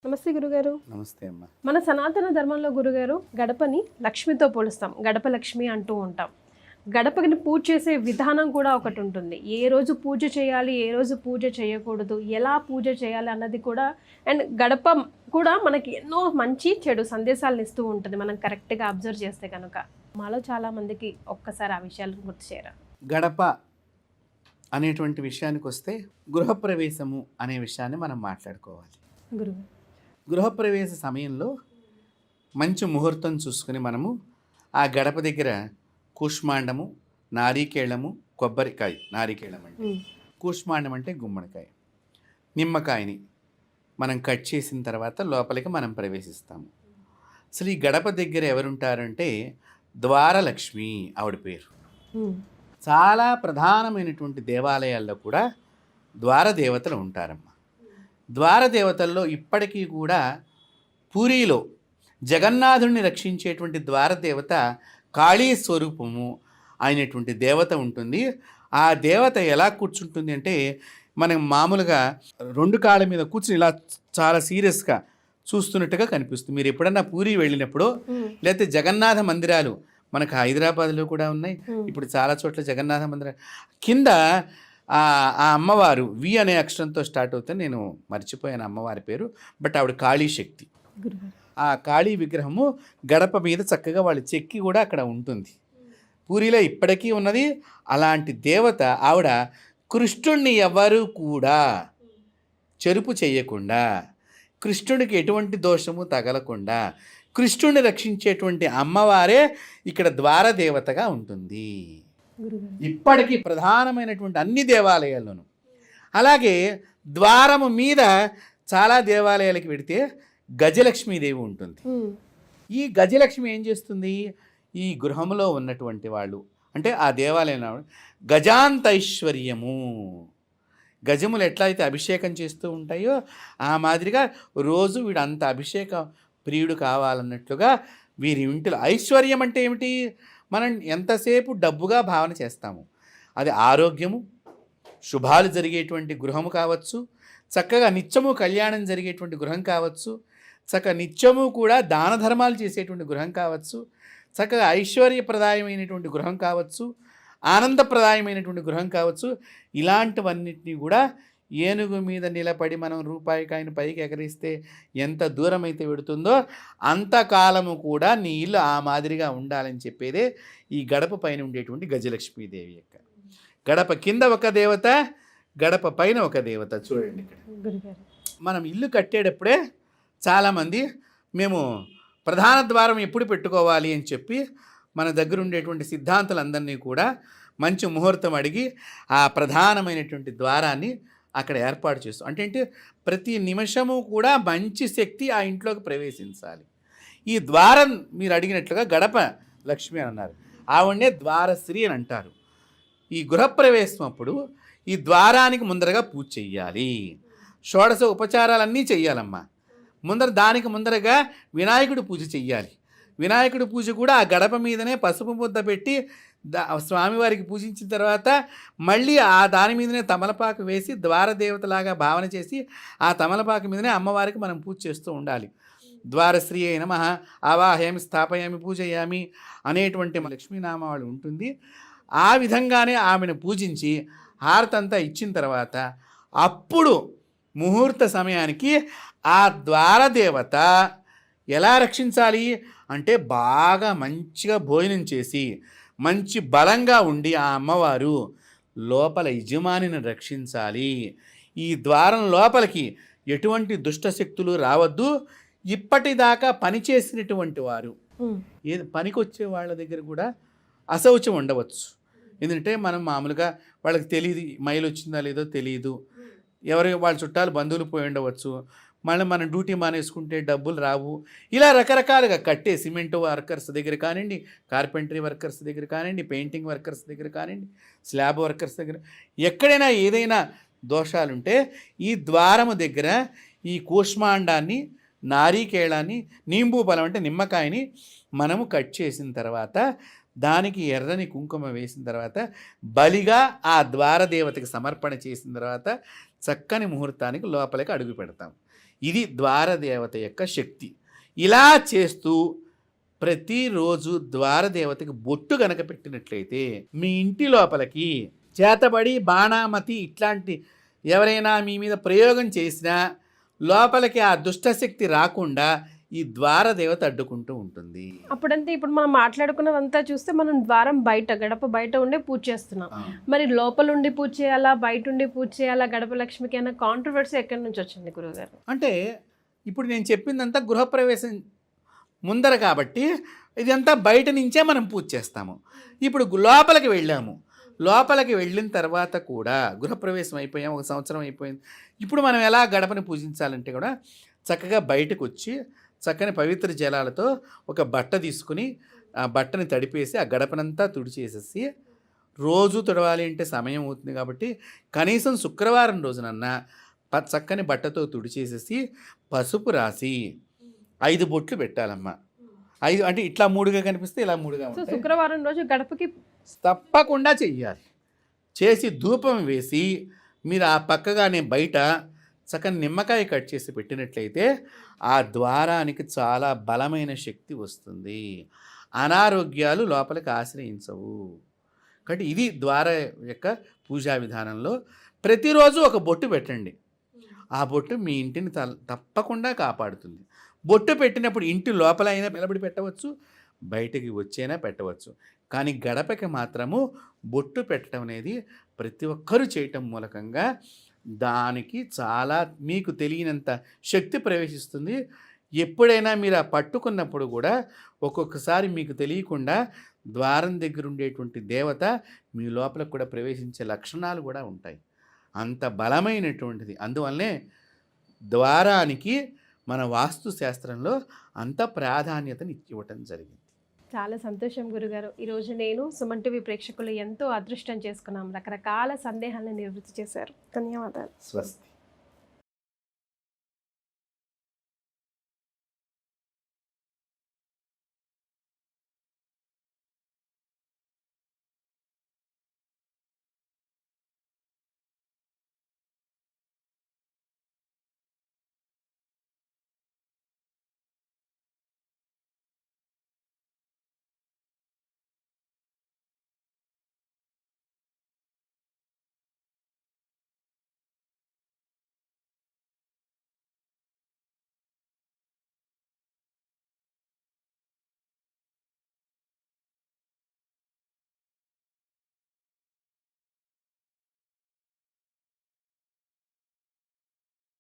నమస్తే గురుగారు. నమస్తే అమ్మ. మన సనాతన ధర్మంలో గురుగారు గడపని లక్ష్మితో పోలుస్తాం. గడప లక్ష్మి అంటూ ఉంటాం. గడపని పూజ చేసే విధానం కూడా ఒకటి ఉంటుంది. ఏ రోజు పూజ చేయాలి, ఏ రోజు పూజ చేయకూడదు, ఎలా పూజ చేయాలి అన్నది కూడా. అండ్ గడప కూడా మనకి ఎన్నో మంచి చెడు సందేశాలను ఇస్తూ ఉంటుంది మనం కరెక్ట్గా అబ్జర్వ్ చేస్తే కనుక. మాలో చాలా మందికి ఒక్కసారి ఆ విషయాలను గుర్తు చేయరా? గడప అనేటువంటి విషయానికి వస్తే గృహప్రవేశము అనే విషయాన్ని మనం మాట్లాడుకోవాలి. గురుగారు, గృహప్రవేశ సమయంలో మంచి ముహూర్తం చూసుకుని మనము ఆ గడప దగ్గర కూష్మాండము, నారికేళము, కొబ్బరికాయ, నారికేళం అంటే కూష్మాండం అంటే గుమ్మడికాయ, నిమ్మకాయని మనం కట్ చేసిన తర్వాత లోపలికి మనం ప్రవేశిస్తాము. అసలు ఈ గడప దగ్గర ఎవరుంటారంటే ద్వారలక్ష్మి ఆవిడ పేరు. చాలా ప్రధానమైనటువంటి దేవాలయాల్లో కూడా ద్వారదేవతలు ఉంటారమ్మ. ద్వారదేవతల్లో ఇప్పటికీ కూడా పూరీలో జగన్నాథుడిని రక్షించేటువంటి ద్వారదేవత కాళీ స్వరూపము అయినటువంటి దేవత ఉంటుంది. ఆ దేవత ఎలా కూర్చుంటుంది అంటే మనం మామూలుగా రెండు కాళ్ళ మీద కూర్చుని ఇలా చాలా సీరియస్గా చూస్తున్నట్టుగా కనిపిస్తుంది. మీరు ఎప్పుడన్నా పూరి వెళ్ళినప్పుడు లేకపోతే జగన్నాథ మందిరాలు మనకు హైదరాబాద్లో కూడా ఉన్నాయి, ఇప్పుడు చాలా చోట్ల జగన్నాథ మందిరాలు కింద ఆ అమ్మవారు వి అనే అక్షరంతో స్టార్ట్ అవుతుంది. నేను మర్చిపోయాను అమ్మవారి పేరు, బట్ ఆవిడ కాళీ శక్తి. ఆ కాళీ విగ్రహము గడప మీద చక్కగా వాళ్ళు చెక్కి కూడా అక్కడ ఉంటుంది. పూరిలో ఇప్పటికీ ఉన్నది. అలాంటి దేవత ఆవిడ కృష్ణుడిని ఎవరు కూడా చెరుపు చేయకుండా, కృష్ణుడికి ఎటువంటి దోషము తగలకుండా కృష్ణుడిని రక్షించేటువంటి అమ్మవారే ఇక్కడ ద్వారదేవతగా ఉంటుంది ఇప్పటికీ ప్రధానమైనటువంటి అన్ని దేవాలయాల్లోనూ. అలాగే ద్వారము మీద చాలా దేవాలయాలకు వెడితే గజలక్ష్మీదేవి ఉంటుంది. ఈ గజలక్ష్మి ఏం చేస్తుంది? ఈ గృహంలో ఉన్నటువంటి వాళ్ళు అంటే ఆ దేవాలయం గజాంతైశ్వర్యము, గజములు ఎట్లా అయితే అభిషేకం చేస్తూ ఉంటాయో ఆ మాదిరిగా రోజు వీడు అంత అభిషేక ప్రియుడు కావాలన్నట్లుగా వీరి ఇంటిలో ఐశ్వర్యం అంటే ఏమిటి? మనం ఎంతసేపు డబ్బుగా భావన చేస్తాము. అది ఆరోగ్యము, శుభాలు జరిగేటువంటి గృహము కావచ్చు, చక్కగా నిత్యము కళ్యాణం జరిగేటువంటి గృహం కావచ్చు, చక్కగా నిత్యము కూడా దాన ధర్మాలు చేసేటువంటి గృహం కావచ్చు, చక్కగా ఐశ్వర్యప్రదాయమైనటువంటి గృహం కావచ్చు, ఆనందప్రదాయమైనటువంటి గృహం కావచ్చు. ఇలాంటివన్నిటినీ కూడా ఏనుగు మీద నిలబడి మనం రూపాయికాయను పైకి ఎగరిస్తే ఎంత దూరం అయితే పెడుతుందో అంతకాలము కూడా నీ ఇల్లు ఆ మాదిరిగా ఉండాలని చెప్పేదే ఈ గడప పైన ఉండేటువంటి గజలక్ష్మీదేవి యొక్క. గడప కింద ఒక దేవత, గడప పైన ఒక దేవత. చూడండి ఇక్కడ మనం ఇల్లు కట్టేటప్పుడే చాలామంది మేము ప్రధాన ద్వారం ఎప్పుడు పెట్టుకోవాలి అని చెప్పి మన దగ్గర ఉండేటువంటి సిద్ధాంతులందరినీ కూడా మంచి ముహూర్తం అడిగి ఆ ప్రధానమైనటువంటి ద్వారాన్ని అక్కడ ఏర్పాటు చేస్తాం. అంటే ప్రతి నిమిషము కూడా మంచి శక్తి ఆ ఇంట్లోకి ప్రవేశించాలి. ఈ ద్వారం మీరు అడిగినట్లుగా గడప లక్ష్మి అని అన్నారు, ఆవిడనే ద్వారశ్రీ అని అంటారు. ఈ గృహప్రవేశం అప్పుడు ఈ ద్వారానికి ముందరగా పూజ చెయ్యాలి. షోడశ ఉపచారాలన్నీ చెయ్యాలమ్మా. దానికి ముందరగా వినాయకుడి పూజ చెయ్యాలి. వినాయకుడి పూజ కూడా ఆ గడప మీదనే పసుపు ముద్ద పెట్టి స్వామివారికి పూజించిన తర్వాత మళ్ళీ ఆ దాని మీదనే తమలపాకు వేసి ద్వారదేవతలాగా భావన చేసి ఆ తమలపాకు మీదనే అమ్మవారికి మనం పూజ చేస్తూ ఉండాలి. ద్వారశ్రీ అయి నమః ఆవాహయామి స్థాపయామి పూజయామి అనేటువంటి లక్ష్మీనామావళి ఉంటుంది. ఆ విధంగానే ఆమెను పూజించి హారతంతా ఇచ్చిన తర్వాత అప్పుడు ముహూర్త సమయానికి ఆ ద్వారదేవత ఎలా రక్షించాలి అంటే బాగా మంచిగా భోజనం చేసి మంచి బలంగా ఉండి ఆ అమ్మవారు లోపల యజమానిని రక్షించాలి. ఈ ద్వారం లోపలికి ఎటువంటి దుష్టశక్తులు రావద్దు. ఇప్పటిదాకా పనిచేసినటువంటి వారు ఏది పనికొచ్చే వాళ్ళ దగ్గర కూడా అశౌచం ఉండవచ్చు. ఎందుకంటే మనం మామూలుగా వాళ్ళకి తెలియదు మైలు వచ్చిందా లేదో తెలియదు, ఎవరి వాళ్ళ చుట్టాలు బంధువులు పోయి ఉండవచ్చు, మళ్ళీ మనం డ్యూటీ మానేసుకుంటే డబ్బులు రావు, ఇలా రకరకాలుగా కట్టే సిమెంట్ వర్కర్స్ దగ్గర కానివ్వండి, కార్పెంటరీ వర్కర్స్ దగ్గర కానివ్వండి, పెయింటింగ్ వర్కర్స్ దగ్గర కానివ్వండి, స్లాబ్ వర్కర్స్ దగ్గర ఎక్కడైనా ఏదైనా దోషాలుంటే ఈ ద్వారము దగ్గర ఈ కూష్మాండాన్ని, నారీకేళాన్ని, నీంబూ ఫలం అంటే నిమ్మకాయని మనము కట్ చేసిన తర్వాత దానికి ఎర్రని కుంకుమ వేసిన తర్వాత బలిగా ఆ ద్వారదేవతకి సమర్పణ చేసిన తర్వాత చక్కని ముహూర్తానికి లోపలికి అడుగు పెడతాం. ఇది ద్వారదేవత యొక్క శక్తి. ఇలా చేస్తూ ప్రతిరోజు ద్వారదేవతకి బొట్టు గనక పెట్టినట్లయితే మీ ఇంటి లోపలికి చేతబడి బాణామతి ఇట్లాంటి ఎవరైనా మీ మీద ప్రయోగం చేసినా లోపలికి ఆ దుష్టశక్తి రాకుండా ఈ ద్వారదేవత అడ్డుకుంటూ ఉంటుంది. అప్పుడంతే ఇప్పుడు మనం మాట్లాడుకున్నదంతా చూస్తే మనం ద్వారం బయట గడప బయట ఉండే పూజ చేస్తున్నాం. మరి లోపల ఉండి పూజ చేయాలా, బయట ఉండి పూజ చేయాలా గడప లక్ష్మికి అన్న కాంట్రవర్సీ ఎక్కడి నుంచి వచ్చింది గురువుగారు? అంటే ఇప్పుడు నేను చెప్పిందంతా గృహప్రవేశం ముందర కాబట్టి ఇదంతా బయట నుంచే మనం పూజ చేస్తాము. ఇప్పుడు లోపలికి వెళ్ళాము, లోపలికి వెళ్ళిన తర్వాత కూడా గృహప్రవేశం అయిపోయాం, 1 సంవత్సరం అయిపోయింది. ఇప్పుడు మనం ఎలా గడపని పూజించాలంటే కూడా చక్కగా బయటకు వచ్చి చక్కని పవిత్ర జలాలతో ఒక బట్ట తీసుకుని ఆ బట్టని తడిపేసి ఆ గడపనంతా తుడిచేసేసి, రోజు తుడవాలి అంటే సమయం అవుతుంది కాబట్టి కనీసం శుక్రవారం రోజునన్నా చక్కని బట్టతో తుడిచేసేసి పసుపు రాసి 5 బొట్లు పెట్టాలమ్మా. 5 అంటే ఇట్లా 3గా కనిపిస్తే ఇలా 3గా సో ఉంటాయి. శుక్రవారం రోజు గడపకి తప్పకుండా చెయ్యాలి. చేసి ధూపం వేసి మీరు ఆ పక్కగానే బయట చక్కని నిమ్మకాయ కట్ చేసి పెట్టినట్లయితే ఆ ద్వారానికి చాలా బలమైన శక్తి వస్తుంది. అనారోగ్యాలు లోపలికి ఆశ్రయించవు. కాబట్టి ఇది ద్వార యొక్క పూజా విధానంలో ప్రతిరోజు ఒక బొట్టు పెట్టండి. ఆ బొట్టు మీ ఇంటిని తప్పకుండా కాపాడుతుంది. బొట్టు పెట్టినప్పుడు ఇంటి లోపల అయినా నిలబడి పెట్టవచ్చు, బయటికి వచ్చైనా పెట్టవచ్చు. కానీ గడపకి మాత్రము బొట్టు పెట్టడం అనేది ప్రతి ఒక్కరూ చేయటం మూలకంగా దానికి చాలా మీకు తెలియనంత శక్తి ప్రవేశిస్తుంది. ఎప్పుడైనా మీరు ఆ పట్టుకున్నప్పుడు కూడా ఒక్కొక్కసారి మీకు తెలియకుండా ద్వారం దగ్గర ఉండేటువంటి దేవత మీ లోపల కూడా ప్రవేశించే లక్షణాలు కూడా ఉంటాయి. అంత బలమైనటువంటిది. అందువల్లనే ద్వారానికి మన వాస్తు శాస్త్రంలో అంత ప్రాధాన్యతని ఇవ్వటం జరిగింది. చాలా సంతోషం గురుగారు. ఈరోజు నేను సుమన్ టీవీ ప్రేక్షకులు ఎంతో అదృష్టం చేసుకున్నాం. రకరకాల సందేహాలను నివృత్తి చేశారు. ధన్యవాదాలు. స్వస్తి.